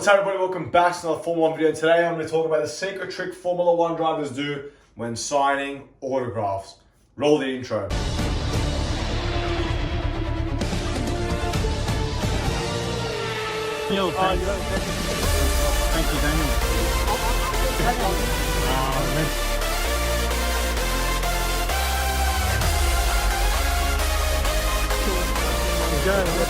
What's up everybody, welcome back to another Formula 1 video. Today I'm going to talk about the secret trick Formula 1 drivers do when signing autographs. Roll the intro. Thank you, Daniel. Thank you, Daniel.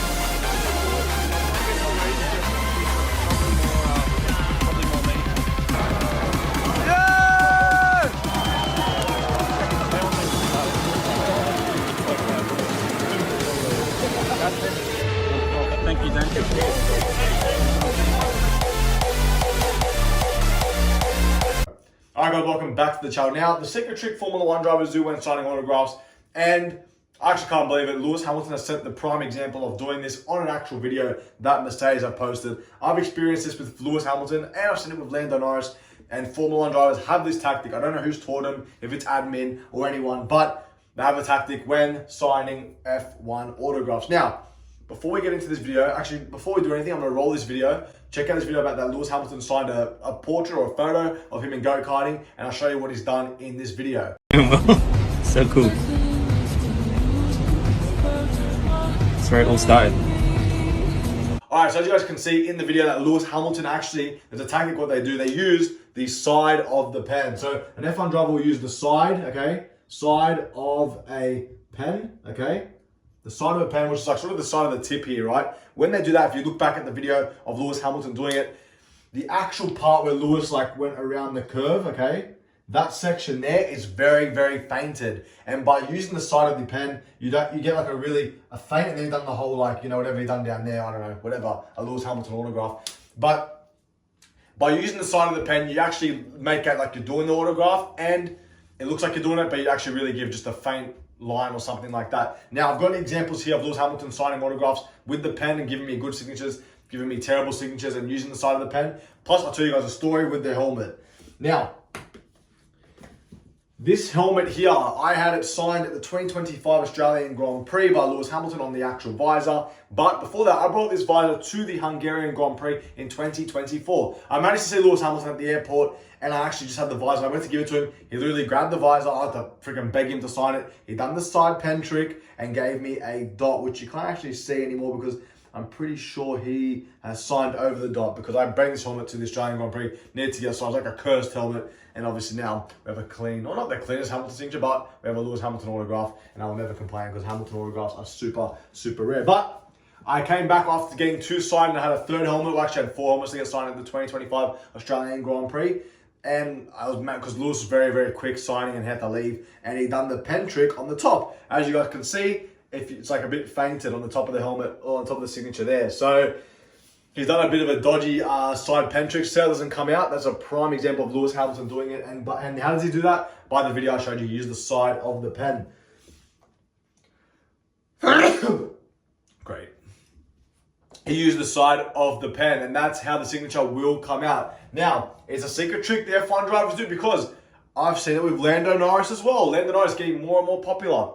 Alright guys, welcome back to the channel. Now, the secret trick Formula 1 drivers do when signing autographs, and I actually can't believe it, Lewis Hamilton has set the prime example of doing this on an actual video that Mercedes have posted. I've experienced this with Lewis Hamilton, and I've seen it with Lando Norris, and Formula 1 drivers have this tactic. I don't know who's taught them, if it's admin or anyone, but they have a tactic when signing F1 autographs. Now, before we get into this video, actually, before we do anything, I'm going to roll this video. Check out this video about that Lewis Hamilton signed a portrait or a photo of him in go-karting, and I'll show you what he's done in this video. So cool. That's where it all started. Alright, so as you guys can see in the video that Lewis Hamilton actually, there's a tactic what they do, they use the side of the pen. So an F1 driver will use the side, okay? Side of a pen, okay? The side of a pen, which is like sort of the side of the tip here, right? When they do that, if you look back at the video of Lewis Hamilton doing it, the actual part where Lewis like went around the curve, okay? That section there is very, very fainted. And by using the side of the pen, you get like a faint, and then you've done the whole like, you know, whatever you've done down there, I don't know, whatever, a Lewis Hamilton autograph. But by using the side of the pen, you actually make out like you're doing the autograph, and it looks like you're doing it, but you actually really give just a faint line or something like that. Now, I've got examples here of Lewis Hamilton signing autographs with the pen and giving me good signatures, giving me terrible signatures, and using the side of the pen. Plus, I'll tell you guys a story with the helmet. Now, this helmet here, I had it signed at the 2025 Australian Grand Prix by Lewis Hamilton on the actual visor. But before that, I brought this visor to the Hungarian Grand Prix in 2024. I managed to see Lewis Hamilton at the airport, and I actually just had the visor. I went to give it to him. He literally grabbed the visor. I had to freaking beg him to sign it. He done the side pen trick and gave me a dot, which you can't actually see anymore because I'm pretty sure he has signed over the dot, because I bring this helmet to the Australian Grand Prix, needed to get signed. It's like a cursed helmet. And obviously now we have a clean, or not the cleanest Hamilton signature, but we have a Lewis Hamilton autograph, and I will never complain because Hamilton autographs are super, super rare. But I came back after getting two signed, and I had a third helmet. We actually had four helmets to get signed at the 2025 Australian Grand Prix. And I was mad because Lewis was very, very quick signing and had to leave. And he done the pen trick on the top. As you guys can see, it's like a bit fainted on the top of the helmet, or on top of the signature there. So he's done a bit of a dodgy side pen trick. So it doesn't come out. That's a prime example of Lewis Hamilton doing it. And how does he do that? By the video I showed you, he used the side of the pen. Great. He used the side of the pen, and that's how the signature will come out. Now, it's a secret trick the F1 drivers do, because I've seen it with Lando Norris as well. Lando Norris getting more and more popular.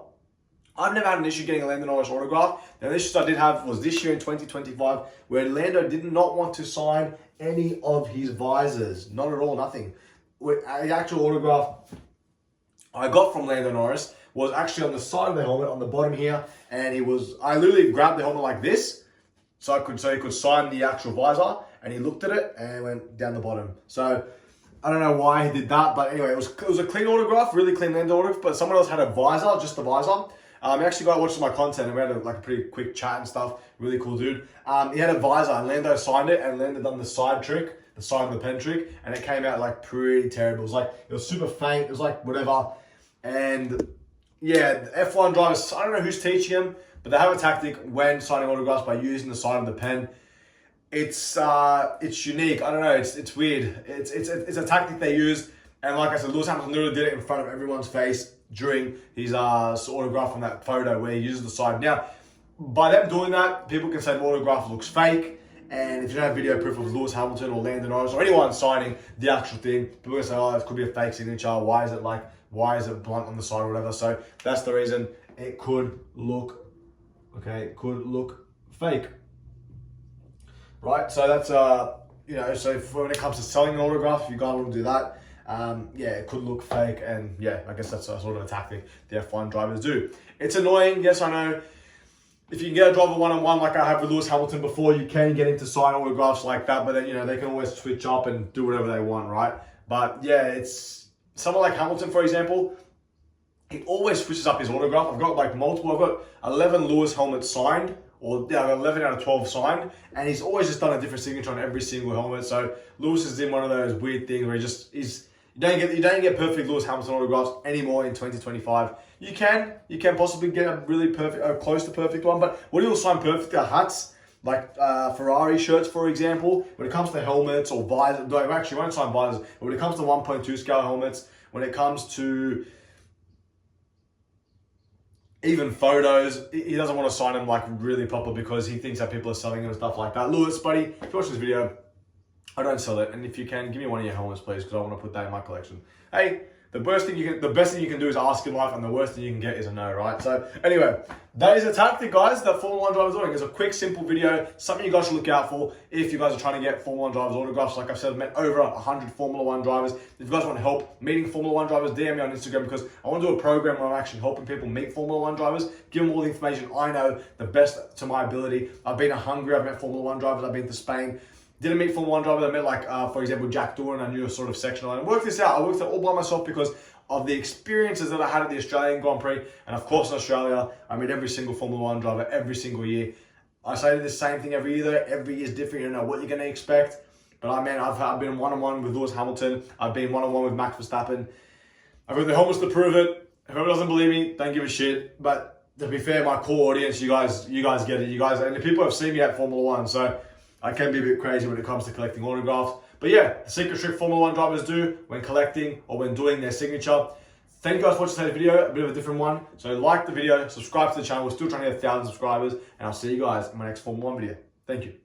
I've never had an issue getting a Lando Norris autograph. The issues I did have was this year in 2025, where Lando did not want to sign any of his visors. Not at all, nothing. The actual autograph I got from Lando Norris was actually on the side of the helmet, on the bottom here, and I literally grabbed the helmet like this, so he could sign the actual visor, and he looked at it and went down the bottom. So I don't know why he did that, but anyway, it was a clean autograph, really clean Lando autograph, but someone else had a visor, just the visor. He actually got to watch some of my content, and we had a pretty quick chat and stuff. Really cool dude. He had a visor, and Lando signed it, and Lando done the side trick, the side of the pen trick, and it came out like pretty terrible. It was super faint. It was like whatever. And yeah, the F1 drivers, I don't know who's teaching them, but they have a tactic when signing autographs by using the side of the pen. It's unique. I don't know. It's weird. It's a tactic they use, and like I said, Lewis Hamilton literally did it in front of everyone's face during his autograph on that photo where he uses the side. Now, by them doing that, people can say the autograph looks fake, and if you don't have video proof of Lewis Hamilton or Lando Norris or anyone signing the actual thing, people can say, oh, this could be a fake signature. Why is it blunt on the side or whatever? So that's the reason it could look fake. Right, so that's you know, so when it comes to selling an autograph, if you guys want to do that, yeah, it could look fake, and yeah, I guess that's a sort of a tactic the F1 drivers do. It's annoying, yes, I know. If you can get a driver one-on-one like I have with Lewis Hamilton before, you can get him to sign autographs like that, but then, you know, they can always switch up and do whatever they want, right? But yeah, it's someone like Hamilton, for example, he always switches up his autograph. I've got like multiple, I've got 11 Lewis helmets signed, or yeah, 11 out of 12 signed, and he's always just done a different signature on every single helmet. So Lewis is in one of those weird things where you don't get perfect Lewis Hamilton autographs anymore in 2025. You can possibly get a really perfect, close to perfect one, but what you'll sign perfect are hats, like Ferrari shirts, for example. When it comes to helmets or visors, no, actually won't sign visors, but when it comes to 1.2 scale helmets, when it comes to even photos, he doesn't want to sign them like really proper because he thinks that people are selling them and stuff like that. Lewis, buddy, if you watch this video, I don't sell it, and if you can, give me one of your helmets, please, because I want to put that in my collection. Hey, the best thing you can do is ask in life, and the worst thing you can get is a no, right? So anyway, that is a tactic, guys, that Formula 1 drivers are doing. It's a quick, simple video, something you guys should look out for if you guys are trying to get Formula 1 drivers autographs. Like I've said, I've met over 100 Formula 1 drivers. If you guys want help meeting Formula 1 drivers, DM me on Instagram, because I want to do a program where I'm actually helping people meet Formula 1 drivers, give them all the information I know, the best to my ability. I've been to Hungary, I've met Formula 1 drivers, I've been to Spain. Didn't meet Formula 1 drivers, I met like, for example, Jack Dooran. I knew a sort of section line. I worked this out. I worked it all by myself because of the experiences that I had at the Australian Grand Prix. And of course in Australia, I meet every single Formula 1 driver every single year. I say the same thing every year though. Every year is different. You don't know what you're going to expect. But I've been one-on-one with Lewis Hamilton. I've been one-on-one with Max Verstappen. I've got the helmets to prove it. Whoever doesn't believe me, don't give a shit. But to be fair, my core audience, you guys get it. You guys, and the people have seen me at Formula 1. So I can be a bit crazy when it comes to collecting autographs. But yeah, the secret trick Formula 1 drivers do when collecting or when doing their signature. Thank you guys for watching today's video, a bit of a different one. So like the video, subscribe to the channel. We're still trying to get 1,000 subscribers. And I'll see you guys in my next Formula 1 video. Thank you.